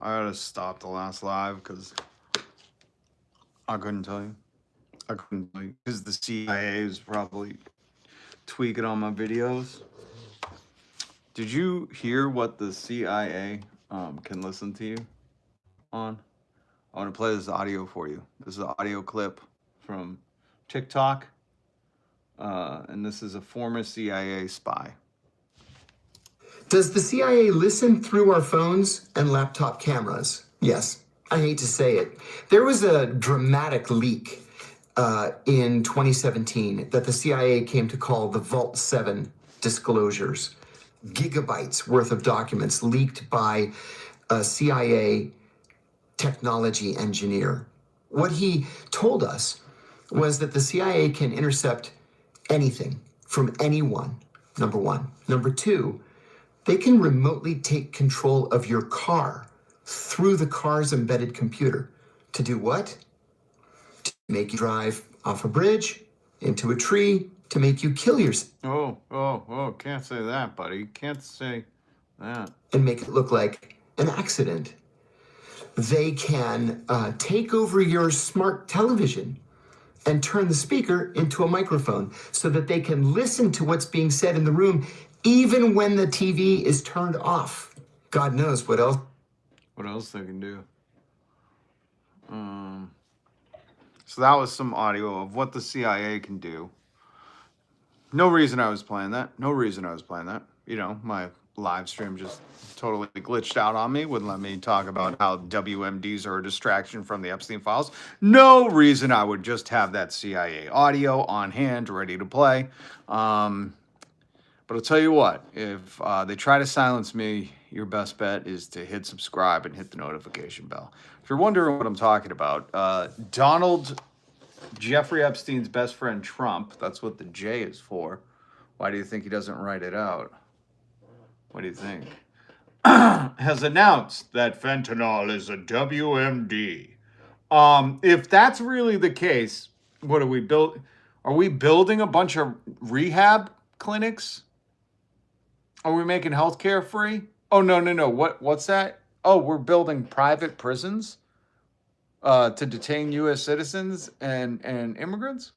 I gotta stop the last live because I couldn't tell you. I couldn't tell you because the CIA is probably tweaking on my videos. Did you hear what the CIA can listen to you on? I want to play this audio for you. This is an audio clip from TikTok, and this is a former CIA spy. Does the CIA listen through our phones and laptop cameras? Yes. I hate to say it. There was a dramatic leak in 2017 that the CIA came to call the Vault 7 disclosures. Gigabytes worth of documents leaked by a CIA technology engineer. What he told us was that the CIA can intercept anything from anyone, number one. Number two, they can remotely take control of your car through the car's embedded computer. To do what? To make you drive off a bridge, into a tree, to make you kill yourself. Oh, can't say that, buddy. Can't say that. And make it look like an accident. They can take over your smart television and turn the speaker into a microphone so that they can listen to what's being said in the room even when the TV is turned off. God knows what else. What else they can do? So that was some audio of what the CIA can do. No reason I was playing that. You know, my live stream just totally glitched out on me. Wouldn't let me talk about how WMDs are a distraction from the Epstein files. No reason I would just have that CIA audio on hand, ready to play. But I'll tell you what, if they try to silence me, your best bet is to hit subscribe and hit the notification bell. If you're wondering what I'm talking about, Jeffrey Epstein's best friend Trump, that's what the J is for. Why do you think he doesn't write it out? What do you think? Has announced that fentanyl is a WMD. If that's really the case, what are we build? Are we building a bunch of rehab clinics? Are we making healthcare free? Oh no. What's that? Oh, we're building private prisons to detain U.S. citizens and immigrants.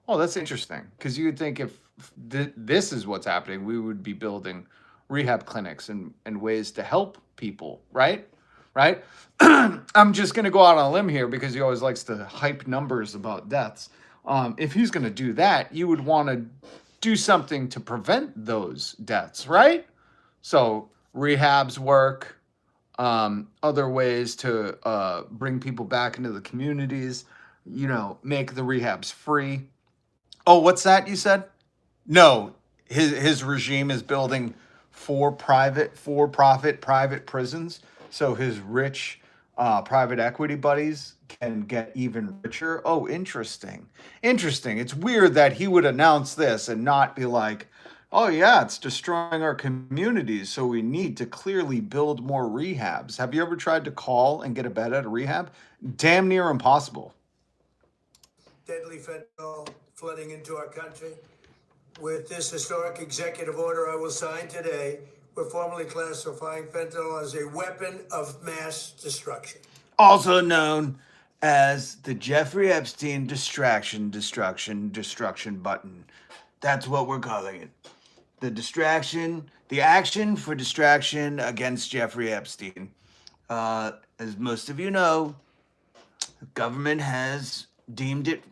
Oh, that's interesting. Because you would think if this is what's happening, we would be building rehab clinics and ways to help people, right? Right? I'm just going to go out on a limb here because he always likes to hype numbers about deaths. If he's going to do that, you would want to do something to prevent those deaths, right? So rehabs work, other ways to bring people back into the communities, you know, make the rehabs free. Oh, what's that you said? No, his regime is building for-profit private prisons, so his rich private equity buddies can get even richer. Oh, interesting. It's weird that he would announce this and not be like, oh yeah, it's destroying our communities, so we need to clearly build more rehabs. Have you ever tried to call and get a bed at a rehab? Damn near impossible. Deadly fentanyl flooding into our country. With this historic executive order I will sign today, we're formally classifying fentanyl as a weapon of mass destruction. Also known as the Jeffrey Epstein destruction button. That's what we're calling it. The action for distraction against Jeffrey Epstein. As most of you know, the government has deemed it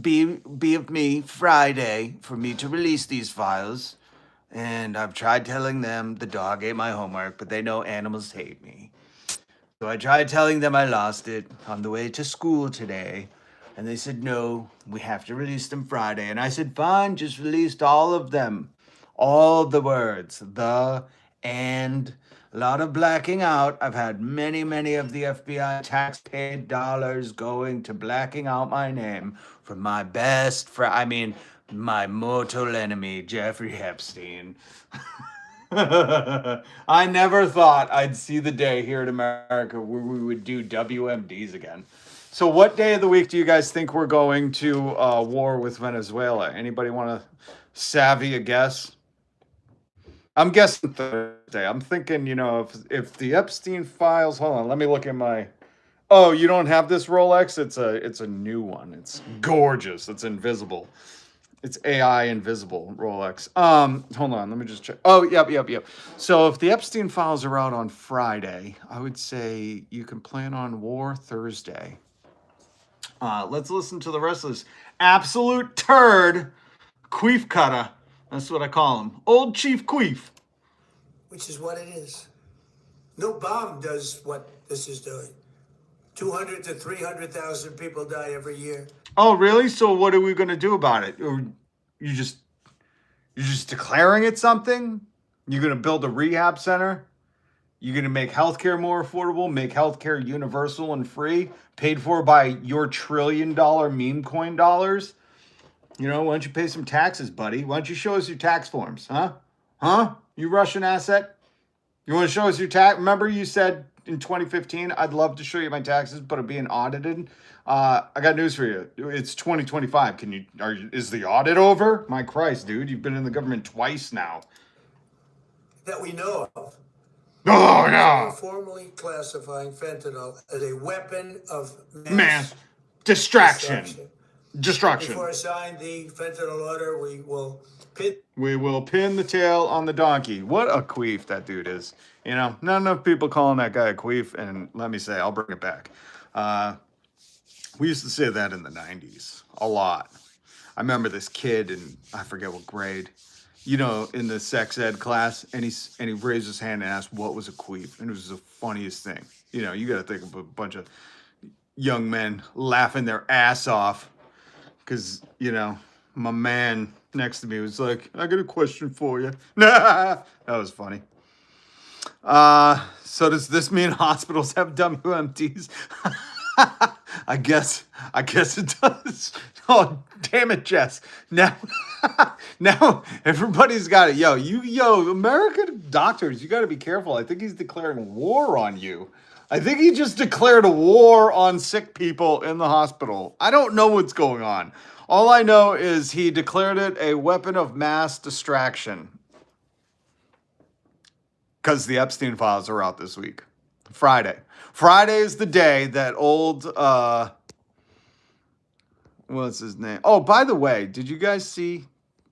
be of me Friday for me to release these files. And I've tried telling them the dog ate my homework, but they know animals hate me. So I tried telling them I lost it on the way to school today. And they said, no, we have to release them Friday. And I said, fine, just released all of them. All the words, the, and, a lot of blacking out. I've had many of the FBI tax-paid dollars going to blacking out my name from my best friend, my mortal enemy, Jeffrey Epstein. I never thought I'd see the day here in America where we would do WMDs again. So what day of the week do you guys think we're going to war with Venezuela? Anybody want to savvy a guess? I'm guessing Thursday. I'm thinking, if the Epstein files, hold on, let me look at my. Oh, you don't have this Rolex? It's a new one. It's gorgeous. It's invisible. It's AI invisible Rolex. Hold on, let me just check. Oh, yep. So if the Epstein files are out on Friday, I would say you can plan on war Thursday. Let's listen to the rest of this absolute turd, Queef Cutter. That's what I call him. Old Chief Queef. which is what it is. No bomb does what this is doing. 200 to 300,000 people die every year. Oh, really? So what are we going to do about it? Or you just you're just declaring it something? You're going to build a rehab center? You're going to make healthcare more affordable, make healthcare universal and free, paid for by your $1 trillion meme coin dollars? Why don't you pay some taxes, buddy? Why don't you show us your tax forms, huh? Huh? You Russian asset? You want to show us your tax? Remember you said in 2015, I'd love to show you my taxes, but I'm being audited. I got news for you. It's 2025. Is the audit over? My Christ, dude, you've been in the government twice now. That we know of. Oh, We're yeah. formally classifying fentanyl as a weapon of Mass distraction. Destruction. Before I sign the fentanyl order, we will pin the tail on the donkey. What a queef that dude is. Not enough people calling that guy a queef, and let me say, I'll bring it back. We used to say that in the 90s a lot. I remember this kid in, I forget what grade, in the sex ed class, and he raised his hand and asked what was a queef, and it was the funniest thing. You got to think of a bunch of young men laughing their ass off because, my man next to me was like, I got a question for you. That was funny. So does this mean hospitals have WMDs? I guess it does. Oh, damn it, Jess. Now everybody's got it. American doctors, you got to be careful. I think he's declaring war on you. I think he just declared a war on sick people in the hospital. I don't know what's going on. All I know is he declared it a weapon of mass distraction. Because the Epstein files are out this week. Friday. Friday is the day that old, what's his name? Oh, by the way, did you guys see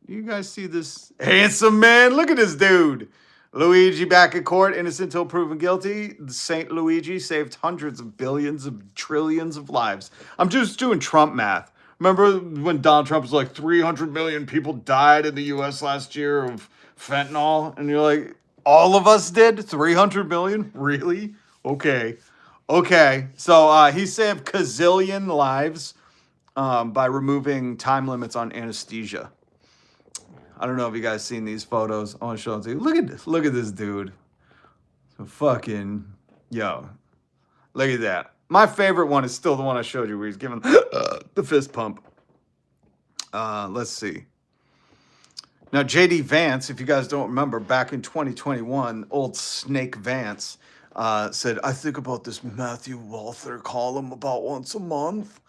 this handsome man? Look at this dude. Luigi back in court, innocent till proven guilty. Saint Luigi saved hundreds of billions of trillions of lives. I'm just doing Trump math. Remember when Donald Trump was like 300 million people died in the U.S. last year of fentanyl? And you're like, all of us did? 300 million? Really? Okay. So he saved gazillion lives by removing time limits on anesthesia. I don't know if you guys seen these photos. I want to show them to you. Look at this dude. So fucking, look at that. My favorite one is still the one I showed you where he's giving the fist pump. Let's see. Now, J.D. Vance, if you guys don't remember, back in 2021, old Snake Vance said, I think about this Matthew Walther column about once a month.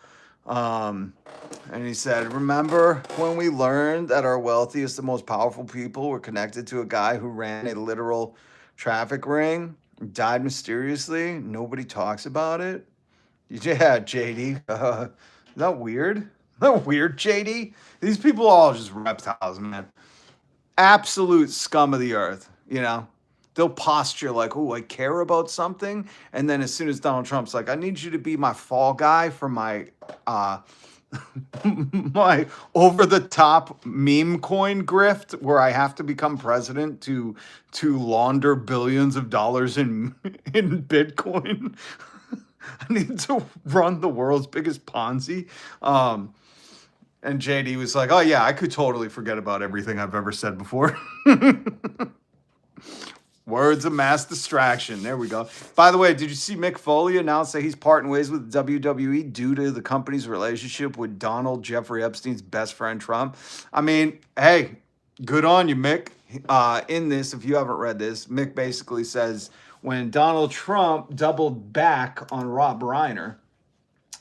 And he said, remember when we learned that our wealthiest and most powerful people were connected to a guy who ran a literal traffic ring, died mysteriously? Nobody talks about it. Yeah, JD. Is that weird? Is that weird, JD? These people are all just reptiles, man. Absolute scum of the earth, They'll posture like, oh, I care about something. And then as soon as Donald Trump's like, I need you to be my fall guy for my my over-the-top meme coin grift where I have to become president to launder billions of dollars in Bitcoin. I need to run the world's biggest Ponzi. And JD was like, oh, yeah, I could totally forget about everything I've ever said before. Words of mass distraction. There we go. By the way, did you see Mick Foley announce that he's parting ways with WWE due to the company's relationship with Donald Jeffrey Epstein's best friend, Trump? I mean, hey, good on you, Mick. In this, if you haven't read this, Mick basically says when Donald Trump doubled back on Rob Reiner,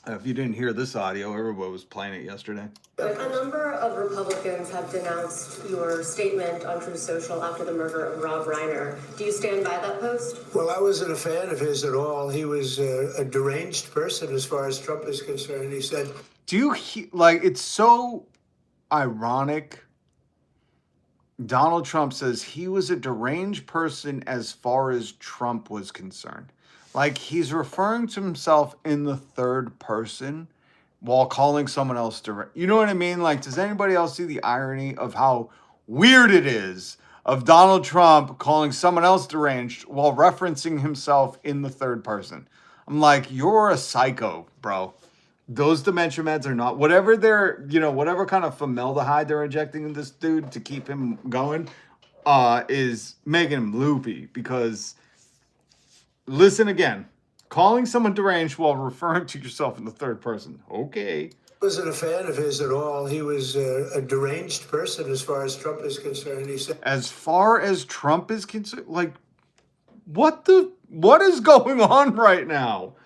If you didn't hear this audio, everybody was playing it yesterday. A number of Republicans have denounced your statement on Truth Social after the murder of Rob Reiner. Do you stand by that post? Well, I wasn't a fan of his at all. He was a deranged person as far as Trump is concerned. He said, Do you like? It's so ironic. Donald Trump says he was a deranged person as far as Trump was concerned. Like, he's referring to himself in the third person while calling someone else deranged. You know what I mean? Like, does anybody else see the irony of how weird it is of Donald Trump calling someone else deranged while referencing himself in the third person? I'm like, you're a psycho, bro. Those dementia meds are not, whatever they're, whatever kind of formaldehyde they're injecting in this dude to keep him going, is making him loopy. Because, listen again, calling someone deranged while referring to yourself in the third person. Okay. I wasn't a fan of his at all. He was a deranged person as far as Trump is concerned. He said, As far as Trump is concerned, like, what is going on right now?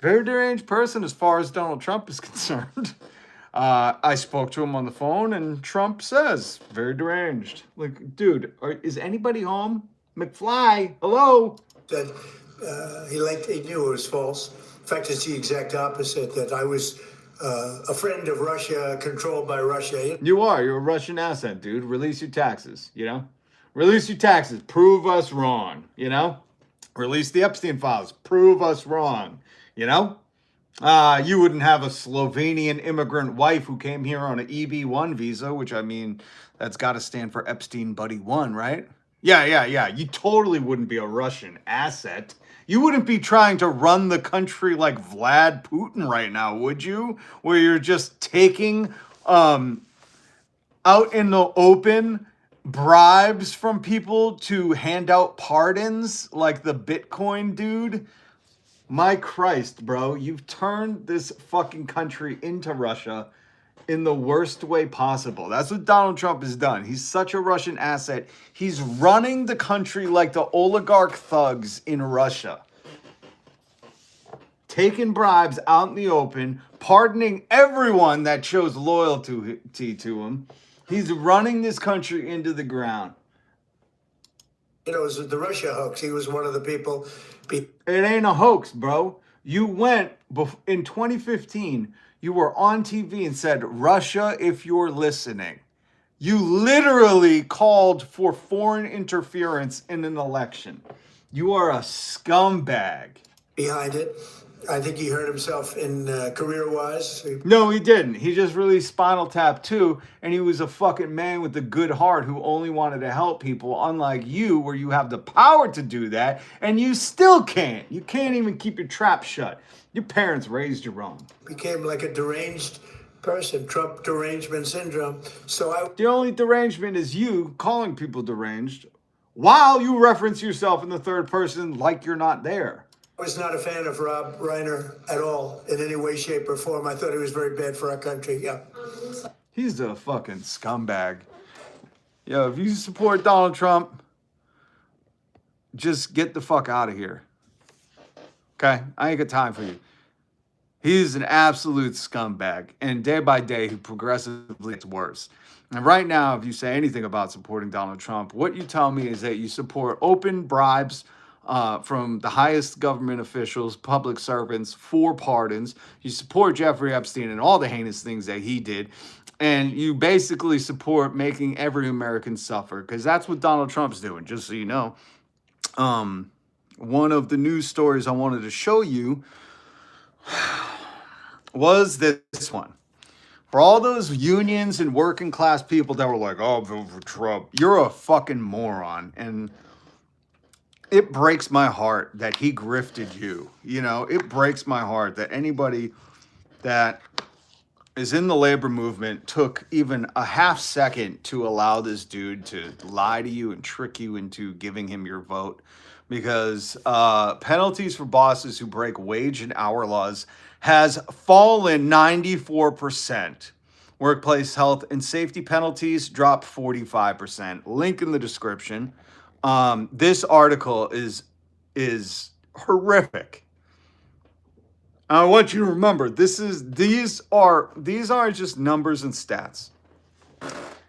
Very deranged person as far as Donald Trump is concerned. I spoke to him on the phone, and Trump says, very deranged. Like, dude, is anybody home? McFly, hello? that he knew it was false. In fact, it's the exact opposite, that I was a friend of Russia, controlled by Russia. You're a Russian asset, dude. Release your taxes, Release your taxes. Prove us wrong, Release the Epstein files. Prove us wrong, You wouldn't have a Slovenian immigrant wife who came here on an EB1 visa, which, I mean, that's got to stand for Epstein Buddy 1, right? Yeah. You totally wouldn't be a Russian asset. You wouldn't be trying to run the country like Vlad Putin right now, would you? Where you're just taking out in the open bribes from people to hand out pardons like the Bitcoin dude. My Christ, bro, you've turned this fucking country into Russia in the worst way possible. That's what Donald Trump has done. He's such a Russian asset. He's running the country like the oligarch thugs in Russia. Taking bribes out in the open, pardoning everyone that shows loyalty to him. He's running this country into the ground. It was the Russia hoax. He was one of the people. It ain't a hoax, bro. You went in 2015, you were on TV and said, Russia, if you're listening. You literally called for foreign interference in an election. You are a scumbag. Behind it. I think he hurt himself in career-wise. No, he didn't. He just released Spinal Tap 2, and he was a fucking man with a good heart who only wanted to help people, unlike you, where you have the power to do that, and you still can't. You can't even keep your trap shut. Your parents raised you wrong. Became like a deranged person, Trump derangement syndrome. The only derangement is you calling people deranged while you reference yourself in the third person like you're not there. I was not a fan of Rob Reiner at all, in any way, shape, or form. I thought he was very bad for our country, yeah. He's a fucking scumbag. Yo, if you support Donald Trump, just get the fuck out of here. Okay? I ain't got time for you. He's an absolute scumbag. And day by day, he progressively gets worse. And right now, if you say anything about supporting Donald Trump, what you tell me is that you support open bribes from the highest government officials, public servants, for pardons. You support Jeffrey Epstein and all the heinous things that he did. And you basically support making every American suffer, because that's what Donald Trump's doing, just so you know. One of the news stories I wanted to show you was this one. For all those unions and working class people that were like, oh, vote for Trump, you're a fucking moron. And it breaks my heart that he grifted you. It breaks my heart that anybody that is in the labor movement took even a half second to allow this dude to lie to you and trick you into giving him your vote. Because penalties for bosses who break wage and hour laws has fallen 94%. Workplace health and safety penalties dropped 45%. Link in the description. This article is horrific. I want you to remember, these aren't just numbers and stats.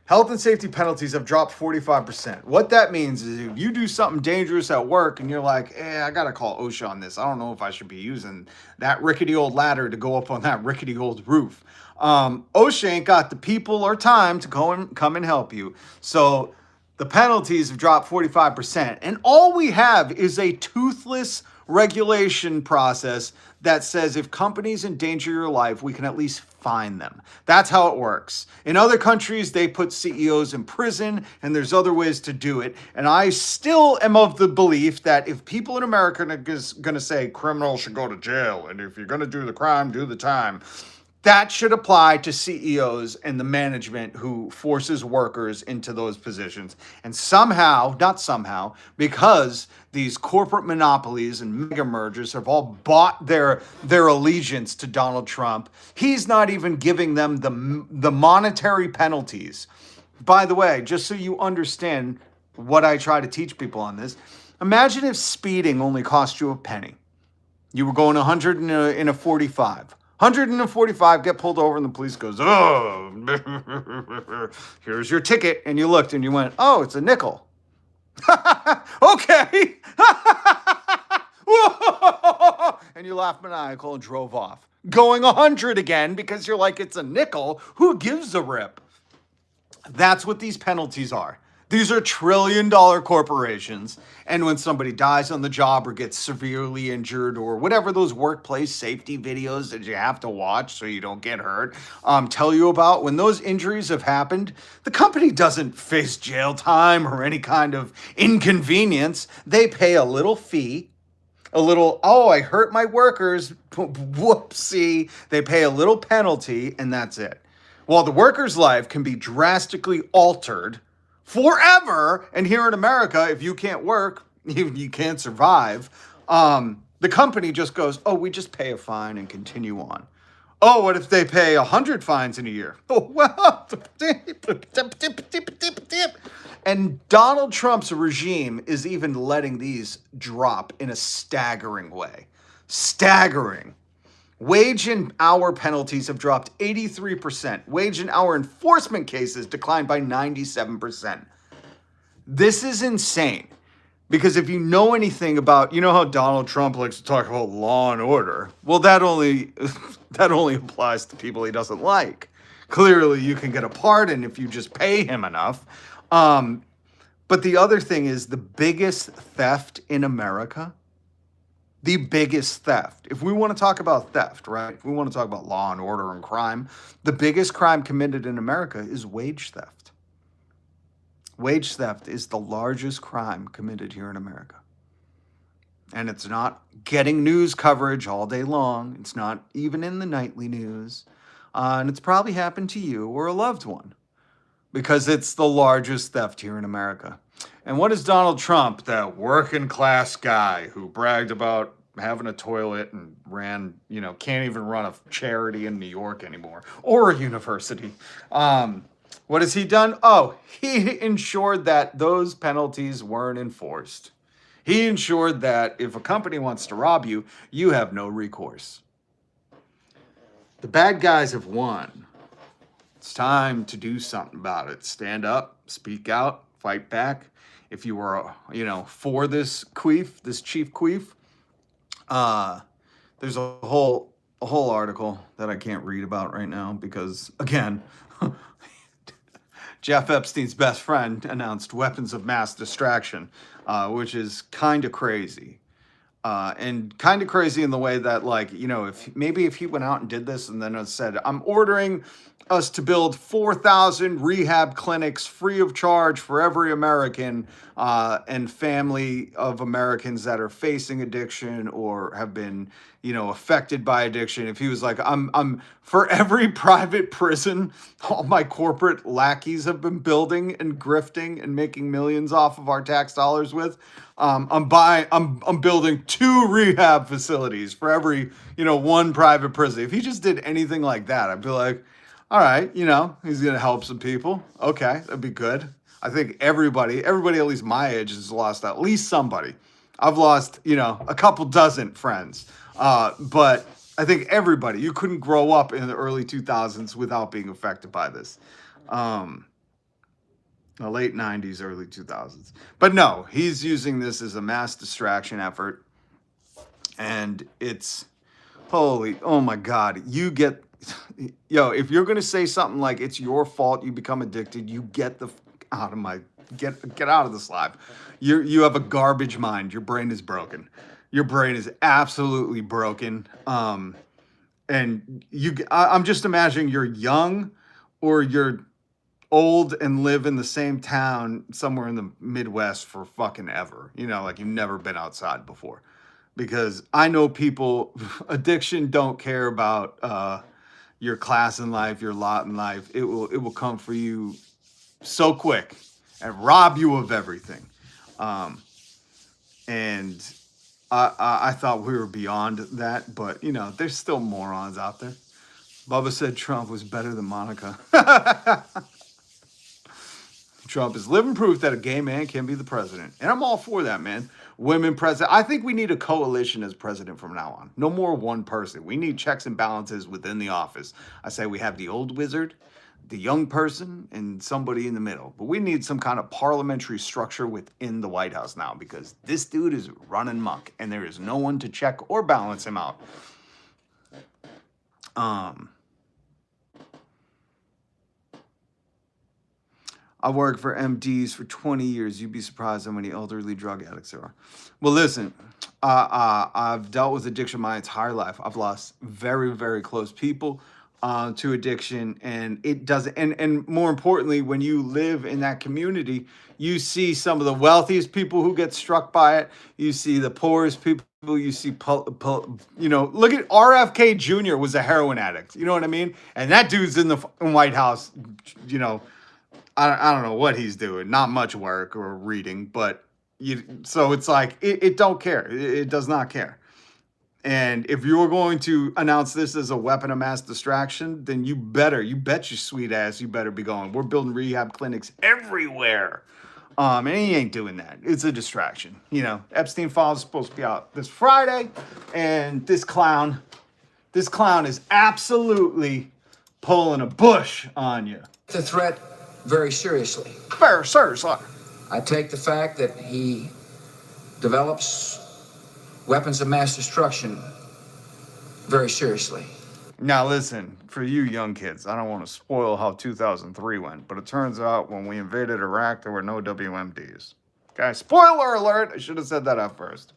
Health and safety penalties have dropped 45%. What that means is if you do something dangerous at work and you're like, I gotta call OSHA on this. I don't know if I should be using that rickety old ladder to go up on that rickety old roof. OSHA ain't got the people or time to come and help you. So the penalties have dropped 45%. And all we have is a toothless regulation process that says if companies endanger your life, we can at least fine them. That's how it works. In other countries, they put CEOs in prison, and there's other ways to do it. And I still am of the belief that if people in America are going to say criminals should go to jail, and if you're going to do the crime, do the time, that should apply to CEOs and the management who forces workers into those positions. And somehow, not somehow, because these corporate monopolies and mega mergers have all bought their allegiance to Donald Trump, he's not even giving them the monetary penalties. By the way, just so you understand what I try to teach people on this, imagine if speeding only cost you a penny. You were going 100 in a 45. 145, get pulled over, and the police goes, oh, here's your ticket. And you looked and you went, oh, it's a nickel. Okay. And you laughed maniacal and drove off. Going 100 again because you're like, it's a nickel. Who gives a rip? That's what these penalties are. These are trillion-dollar corporations, and when somebody dies on the job or gets severely injured or whatever those workplace safety videos that you have to watch so you don't get hurt tell you about, when those injuries have happened, the company doesn't face jail time or any kind of inconvenience. They pay a little fee, a little, oh, I hurt my workers, whoopsie. They pay a little penalty, and that's it. While the worker's life can be drastically altered forever, and here in America, if you can't work, you can't survive, the company just goes, oh, we just pay a fine and continue on. Oh, what if they pay 100 fines in a year? Oh, well. And Donald Trump's regime is even letting these drop in a staggering way. Staggering. Wage and hour penalties have dropped 83%. Wage and hour enforcement cases declined by 97%. This is insane. Because if you know anything about, you know how Donald Trump likes to talk about law and order? Well, that only applies to people he doesn't like. Clearly, you can get a pardon if you just pay him enough. But the other thing is the biggest theft in America. The biggest theft. If we want to talk about theft, right? If we want to talk about law and order and crime, the biggest crime committed in America is wage theft. Wage theft is the largest crime committed here in America. And it's not getting news coverage all day long. It's not even in the nightly news. And it's probably happened to you or a loved one because it's the largest theft here in America. And what is Donald Trump, that working class guy who bragged about having a toilet and can't even run a charity in New York anymore or a university? What has he done? Oh, he ensured that those penalties weren't enforced. He ensured that if a company wants to rob you, you have no recourse. The bad guys have won. It's time to do something about it. Stand up, speak out, fight back. If you were, for this queef, this chief queef, there's a whole article that I can't read about right now because, again, Jeff Epstein's best friend announced weapons of mass distraction, which is kind of crazy. And kind of crazy in the way that, if he went out and did this and then it said, I'm ordering us to build 4,000 rehab clinics free of charge for every American and family of Americans that are facing addiction or have been, affected by addiction. If he was like, I'm for every private prison all my corporate lackeys have been building and grifting and making millions off of our tax dollars with, I'm building 2 rehab facilities for every, one private prison. If he just did anything like that, I'd be like, all right, he's going to help some people. Okay, that'd be good. I think everybody at least my age has lost at least somebody. I've lost, a couple dozen friends. But I think everybody, you couldn't grow up in the early 2000s without being affected by this. The late 90s, early 2000s. But no, he's using this as a mass distraction effort. And it's, oh my God, you get, if you're going to say something like it's your fault you become addicted, you get the out of my, get out of this live. You have a garbage mind. Your brain is broken. Your brain is absolutely broken. And I'm just imagining you're young or you're old and live in the same town somewhere in the Midwest for fucking ever. Like you've never been outside before. Because I know people, addiction don't care about your class in life, your lot in life. It will come for you so quick and rob you of everything. And I thought we were beyond that, but there's still morons out there. Bubba said Trump was better than Monica. Trump is living proof that a gay man can be the president. And I'm all for that, man. Women president. I think we need a coalition as president from now on. No more one person. We need checks and balances within the office. I say we have the old wizard, the young person, and somebody in the middle. But we need some kind of parliamentary structure within the White House now because this dude is running muck and there is no one to check or balance him out. I worked for MDs for 20 years. You'd be surprised how many elderly drug addicts there are. Well, listen, I've dealt with addiction my entire life. I've lost very, very close people to addiction, and it doesn't. And more importantly, when you live in that community, you see some of the wealthiest people who get struck by it. You see the poorest people. You see, look at RFK Jr. was a heroin addict. You know what I mean? And that dude's in the White House. I don't know what he's doing. Not much work or reading, but so it's like it don't care. It does not care. And if you're going to announce this as a weapon of mass distraction, then you bet your sweet ass, you better be going. We're building rehab clinics everywhere. And he ain't doing that. It's a distraction. Epstein file is supposed to be out this Friday, and this clown is absolutely pulling a bush on you. The threat very seriously. Very seriously. I take the fact that he develops weapons of mass destruction very seriously. Now listen, for you young kids, I don't want to spoil how 2003 went, but it turns out when we invaded Iraq, there were no WMDs. Okay, spoiler alert! I should have said that at first.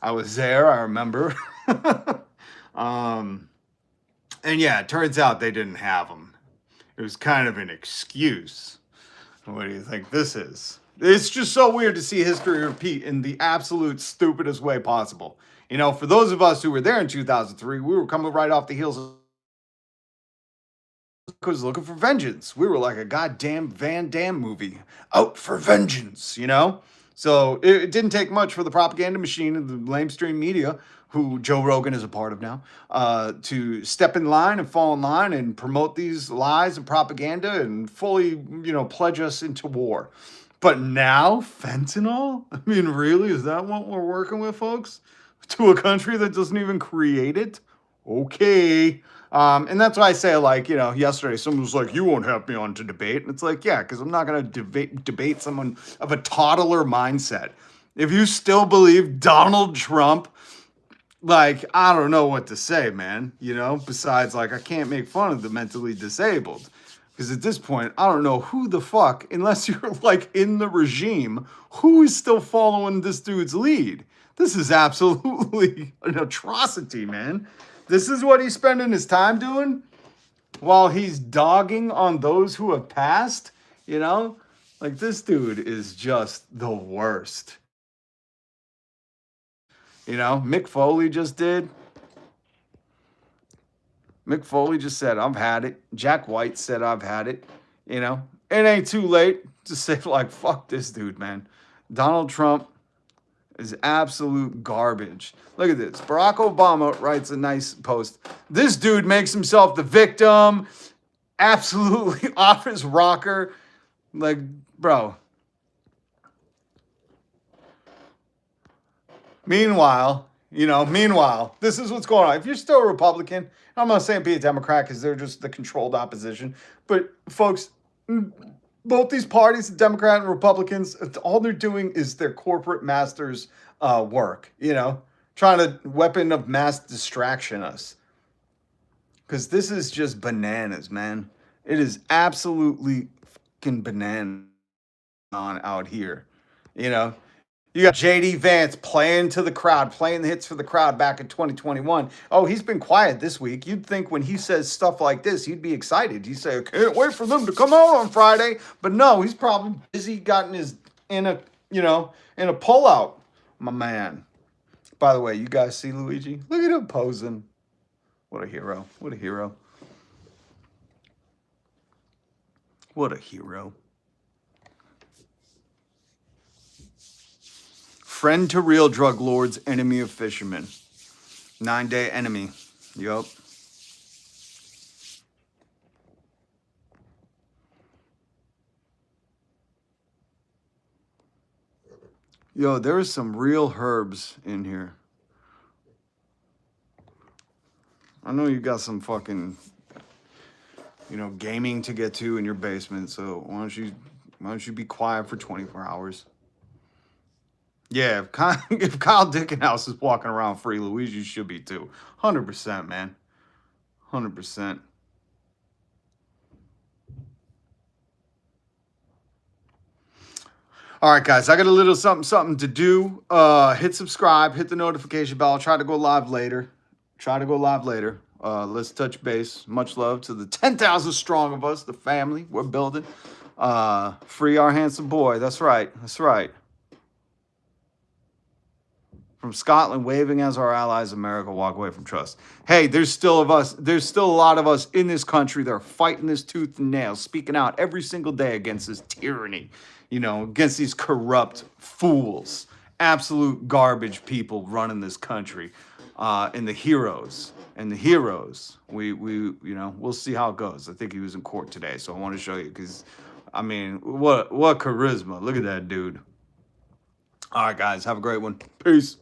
I was there, I remember. And yeah, it turns out they didn't have them. It was kind of an excuse. What do you think this is? It's just so weird to see history repeat in the absolute stupidest way possible. For those of us who were there in 2003, we were coming right off the heels of looking for vengeance. We were like a goddamn Van Damme movie. Out for vengeance, So it didn't take much for the propaganda machine and the lamestream media, who Joe Rogan is a part of now, to step in line and fall in line and promote these lies and propaganda and fully, pledge us into war. But now, fentanyl? I mean, really? Is that what we're working with, folks? To a country that doesn't even create it? Okay. And that's why I say, yesterday, someone was like, you won't have me on to debate. And it's like, yeah, because I'm not going to debate someone of a toddler mindset. If you still believe Donald Trump, I don't know what to say, man. Besides, I can't make fun of the mentally disabled. Because at this point, I don't know who the fuck, unless you're in the regime, who is still following this dude's lead. This is absolutely an atrocity, man. This is what he's spending his time doing while he's dogging on those who have passed, This dude is just the worst. Mick Foley just did. Mick Foley just said, I've had it. Jack White said, I've had it. It ain't too late to say, fuck this dude, man. Donald Trump is absolute garbage. Look at this. Barack Obama writes a nice post. This dude makes himself the victim. Absolutely off his rocker. Bro. Meanwhile, You know, meanwhile, this is what's going on. If you're still a Republican, I'm not saying be a Democrat because they're just the controlled opposition. But folks, both these parties, Democrat and Republicans, all they're doing is their corporate masters' work, you know, trying to weapon of mass distraction us. Because this is just bananas, man. It is absolutely fucking banana on out here, you know. You got JD Vance playing to the crowd, playing the hits for the crowd back in 2021. Oh, he's been quiet this week. You'd think when he says stuff like this, he'd be excited. He'd say, I can't wait for them to come out on Friday. But no, he's probably busy gotten his in a pullout, my man. By the way, you guys see Luigi? Look at him posing. What a hero. What a hero. What a hero. Friend to real drug lords, enemy of fishermen. 9-day enemy. Yup. Yo, there is some real herbs in here. I know you got some fucking, you know, gaming to get to in your basement, so why don't you be quiet for 24 hours? Yeah, if Kyle Dickenhouse is walking around free, Luigi should be too. 100%, man. 100%. All right, guys, I got a little something to do. Hit subscribe, hit the notification bell. I'll try to go live later. Let's touch base. Much love to the 10,000 strong of us, the family we're building. Free our handsome boy. That's right. From Scotland, waving as our allies, America walk away from trust. Hey, there's still a lot of us in this country that are fighting this tooth and nail, speaking out every single day against this tyranny, you know, against these corrupt fools, absolute garbage people running this country, and the heroes. We'll see how it goes. I think he was in court today, so I want to show you because, I mean, what charisma. Look at that dude. All right, guys, have a great one. Peace.